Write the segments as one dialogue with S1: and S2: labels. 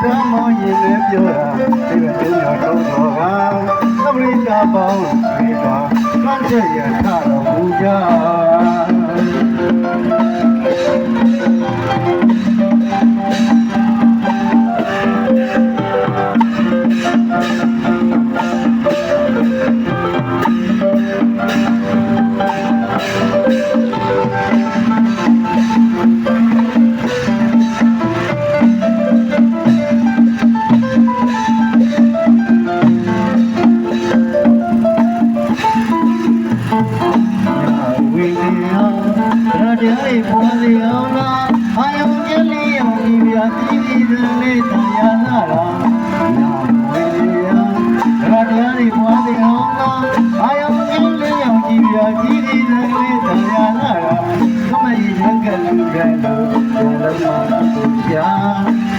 S1: သားမောင်ရင်လည်းပြောတာဒီလိုမျိုးတော့တော့ကပရိသတ်ပေါင်းတွေတော့ကန့်ချက်ရထတော်မူကြတရားပေါ်စီအောင်လားအာယုံကျလေးရောက်ဒီပြာစီစီစလေးတရားနာတာနာဝေယတရားပေါ်စီအောင်လားအာယုံကျလေးရောက်ဒီပြာစီစီစလေးတရားနာတာခမကြီးရကလူကလို့လုံးမသူရှာ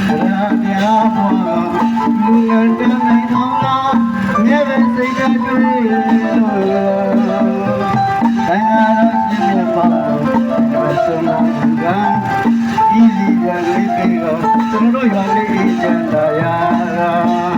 S1: တရားပေါ်လူငန်းတနိုင်အောင်လားမြဲပဲစိတ်ကတွေ့လို့တရားတော်ရှင်မြတ်ပါဆုံးမကဤစီရလေးပြေတော့ကျွန်တော်တို့ရွာလေးကျန်တာရာ